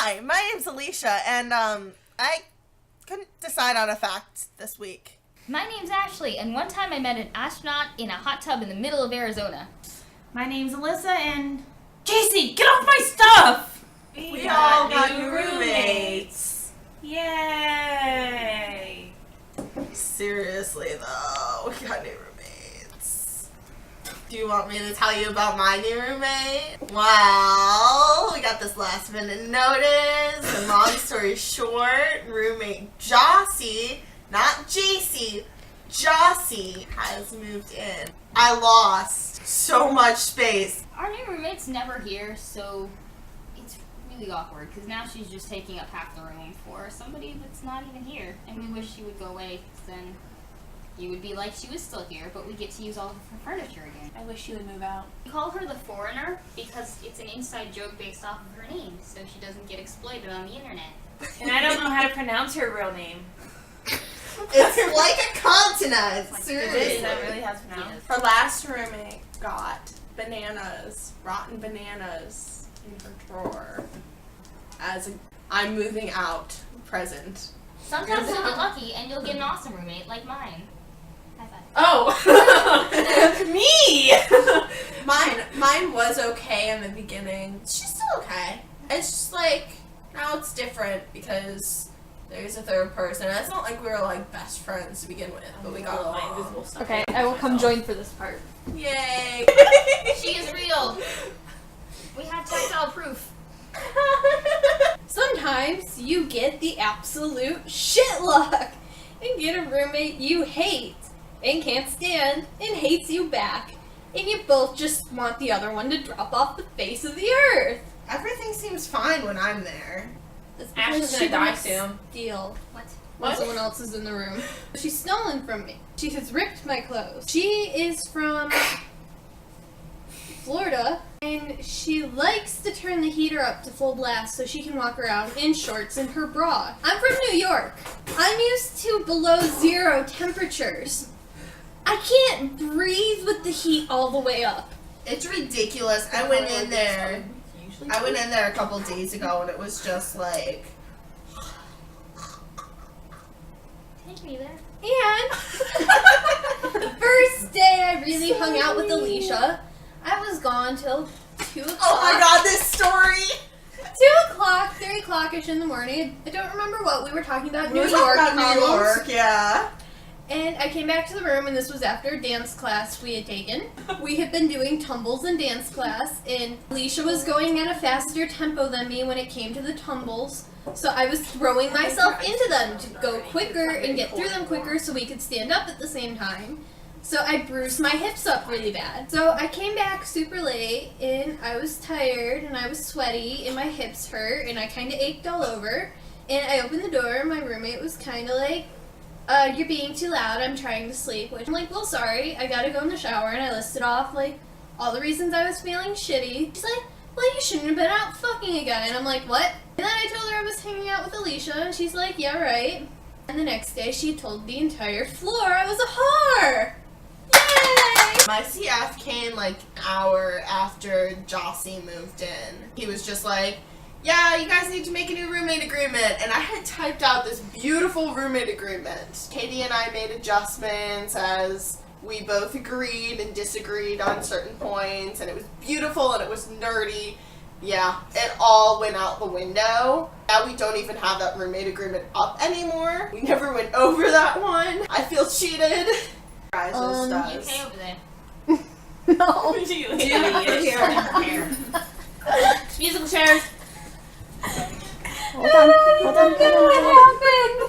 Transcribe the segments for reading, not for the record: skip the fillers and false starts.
Hi, my name's Alicia, and I couldn't decide on a fact this week. My name's Ashley, and one time I met an astronaut in a hot tub in the middle of Arizona. My name's Alyssa, and Jacy, get off my stuff! We all got new roommates. Yay! Seriously though, we got new roommates. Do you want me to tell you about my new roommate? Well, we got this last minute notice, and long story short, roommate Jacy, not Jacy, Jacy has moved in. I lost so much space. Our new roommate's never here, so it's really awkward, because now she's just taking up half the room for somebody that's not even here. And we wish she would go away, because then you would be like she was still here, but we get to use all of her furniture again. I wish she would move out. We call her the Foreigner because it's an inside joke based off of her name, so she doesn't get exploited on the internet. And I don't know how to pronounce her real name. It's like a continent. Seriously. That really has pronounced. Her last roommate got bananas, rotten bananas, in her drawer as a I'm moving out present. Sometimes you'll get lucky and you'll get an awesome roommate like mine. High five. Oh! Me! Mine was okay in the beginning. She's still okay. It's just like, now it's different because there's a third person. And it's not like we were like best friends to begin with, but we got along. My invisible stuff. Okay, I will come join for this part. Yay! She is real. We have tactile proof. Sometimes you get the absolute shit luck and get a roommate you hate and can't stand and hates you back, and you both just want the other one to drop off the face of the earth. Everything seems fine when I'm there. That's Ashley's because gonna she die soon. steal What? when someone else is in the room. She's stolen from me. She has ripped my clothes. She is from Florida, and she likes to turn the heater up to full blast so she can walk around in shorts and her bra. I'm from New York. I'm used to below 0 temperatures. I can't breathe with the heat all the way up. It's ridiculous. I went in there a couple days ago and it was just like... Take me there. And the first day I really hung out with Alicia, I was gone till 2 o'clock. Oh my god, this story! 2 o'clock, 3 o'clock-ish in the morning. I don't remember what. We were talking about We New were York talking about New problems. York, yeah. And I came back to the room, and this was after a dance class we had taken. We had been doing tumbles in dance class, and Alicia was going at a faster tempo than me when it came to the tumbles. So I was throwing myself into them to go quicker and get through them quicker so we could stand up at the same time. So I bruised my hips up really bad. So I came back super late, and I was tired, and I was sweaty, and my hips hurt, and I kind of ached all over. And I opened the door, and my roommate was kind of like, you're being too loud, I'm trying to sleep. Which I'm like, well, sorry, I gotta go in the shower, and I listed off, like, all the reasons I was feeling shitty. She's like, well, you shouldn't have been out fucking again. And I'm like, what? And then I told her I was hanging out with Alicia, and she's like, yeah, right. And the next day, she told the entire floor I was a whore! Yay! My CF came like an hour after Jacy moved in. He was just like, yeah, you guys need to make a new roommate agreement. And I had typed out this beautiful roommate agreement. Katie and I made adjustments as we both agreed and disagreed on certain points. And it was beautiful and it was nerdy. Yeah, it all went out the window. Now we don't even have that roommate agreement up anymore. We never went over that one. I feel cheated. Guys, You does. okay over there? No. Here. Musical chairs. Hold on.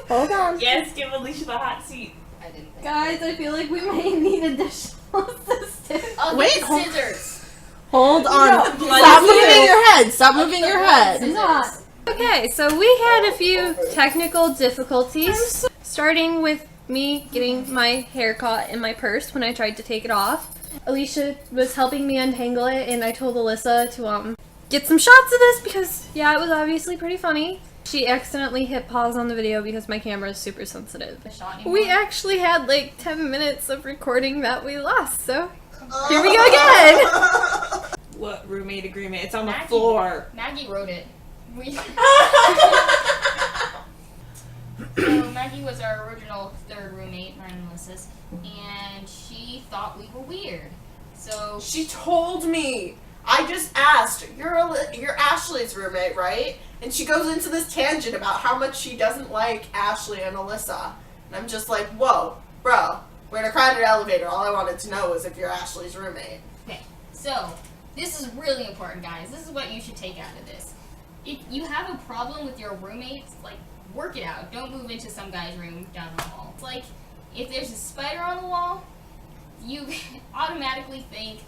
Hold on. Yes, give Alicia the hot seat. I didn't think. Guys, I feel like we may need additional assistance. Oh, Wait, get the hold- scissors. Hold on. bloody Stop moving scissors. your head. Stop moving your head. Not. Okay, so we had a few technical difficulties, starting with me getting my hair caught in my purse when I tried to take it off. Alicia was helping me untangle it, and I told Alyssa to get some shots of this because, yeah, it was obviously pretty funny. She accidentally hit pause on the video because my camera is super sensitive. We actually had like 10 minutes of recording that we lost, so here we go again! What roommate agreement? It's on the Maggie. floor. Maggie wrote it. So Maggie was our original third roommate, mine and Alyssa's, and she thought we were weird. So She told me. I just asked, you're Ashley's roommate, right? And she goes into this tangent about how much she doesn't like Ashley and Alyssa. And I'm just like, whoa, bro, we're in a crowded elevator. All I wanted to know was if you're Ashley's roommate. okay, so this is really important, guys. This is what you should take out of this. If you have a problem with your roommates, like, work it out. Don't move into some guy's room down the hall. It's like, if there's a spider on the wall, you automatically think,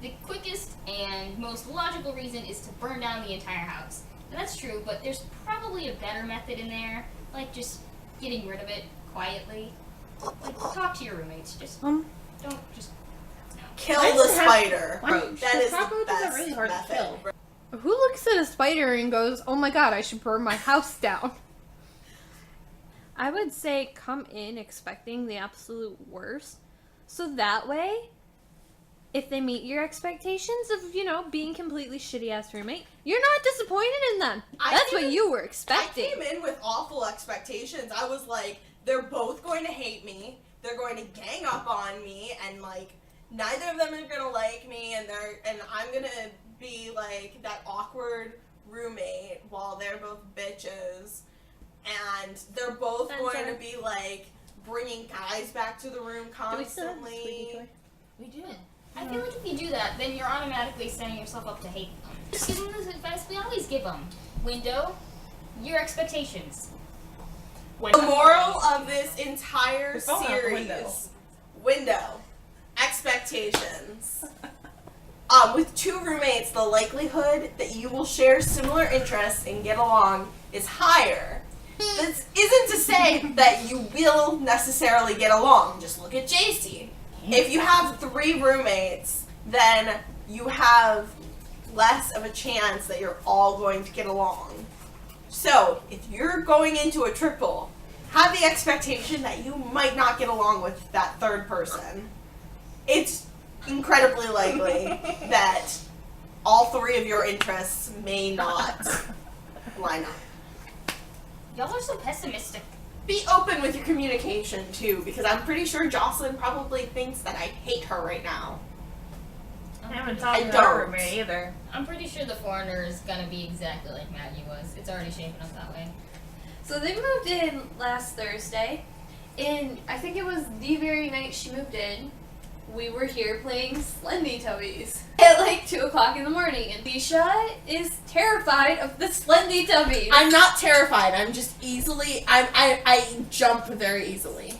the quickest and most logical reason is to burn down the entire house. And that's true, but there's probably a better method in there, like just getting rid of it quietly. Like, talk to your roommates. Just don't just Kill Why the does it have- spider. why- That is the cockroaches are best really hard to method. kill. Who looks at a spider and goes, "Oh my god, I should burn my house down"? I would say come in expecting the absolute worst. So that way, if they meet your expectations of, being completely shitty ass roommate, you're not disappointed in them. That's what you were expecting. I came in with awful expectations. I was like, they're both going to hate me. They're going to gang up on me, and like neither of them are gonna like me, and I'm gonna be like that awkward roommate while they're both bitches, and they're both going to be like bringing guys back to the room constantly. We do. I feel like if you do that, then you're automatically setting yourself up to hate them. Just give them this advice we always give them. Window, your expectations. The moral of this entire phone out the series, window, expectations. With two roommates, the likelihood that you will share similar interests and get along is higher. This isn't to say that you will necessarily get along. Just look at Jacy. If you have 3 roommates, then you have less of a chance that you're all going to get along. So, if you're going into a triple, have the expectation that you might not get along with that third person. It's incredibly likely that all 3 of your interests may not line up. Y'all are so pessimistic. Be open with your communication, too, because I'm pretty sure Jocelyn probably thinks that I hate her right now. I haven't talked I to don't. her roommate either. I'm pretty sure the foreigner is gonna be exactly like Maggie was. It's already shaping up that way. So they moved in last Thursday, and I think it was the very night she moved in, we were here playing Slendy Tubbies at like 2 o'clock in the morning, and Alicia is terrified of the Slendy Tubbies. I'm not terrified. I'm just I jump very easily.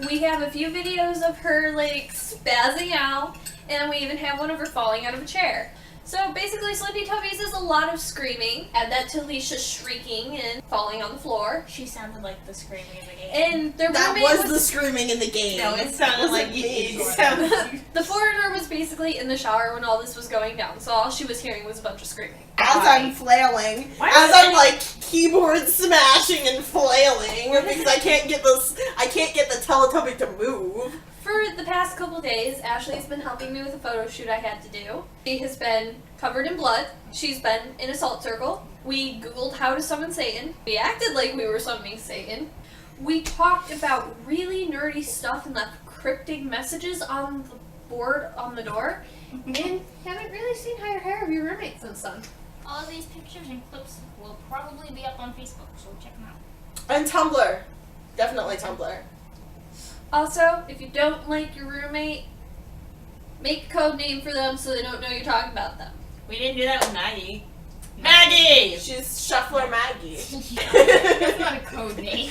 We have a few videos of her like spazzing out, and we even have one of her falling out of a chair. So basically, Slendy Tubbies is a lot of screaming. Add that to Alicia shrieking and falling on the floor. She sounded like the screaming in the game. And their That roommate was the screaming in the game. No, it sounded like me. it sounded. The foreigner was basically in the shower when all this was going down, so all she was hearing was a bunch of screaming. As I'm flailing, Why as is I'm it- like keyboard smashing and flailing because I can't get the Teletubby to move. For the past couple days, Ashley's been helping me with a photo shoot I had to do. She has been covered in blood. She's been in a salt circle. We Googled how to summon Satan. We acted like we were summoning Satan. We talked about really nerdy stuff and left cryptic messages on the board on the door. And haven't really seen higher hair of your roommate since then. All of these pictures and clips will probably be up on Facebook, so check them out. And Tumblr. Definitely Tumblr. Also, if you don't like your roommate, make a code name for them so they don't know you're talking about them. We didn't do that with Maggie. Maggie! She's Shuffler Maggie. That's not a code name.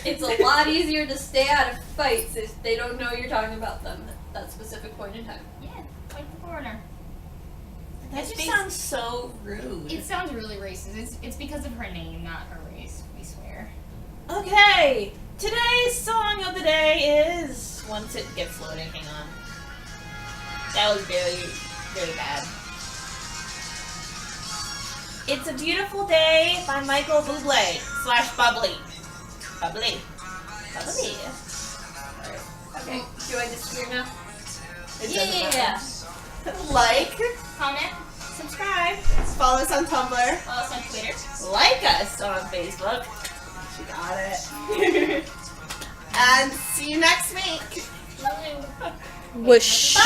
It's a lot easier to stay out of fights if they don't know you're talking about them at that specific point in time. Yeah, like the foreigner. That just sounds so rude. It sounds really racist. It's because of her name, not her race, we swear. Okay, today's song of the day is once it gets loading. Hang on. That was very, very bad. It's a Beautiful Day by Michael Bublé / Bubbly. Bubbly. Bubbly. Okay, do I disappear now? It doesn't Yeah. matter. Like, Comment, subscribe. Follow us on Tumblr. Follow us on Twitter. Like us on Facebook. She got it. And see you next week. Whoosh.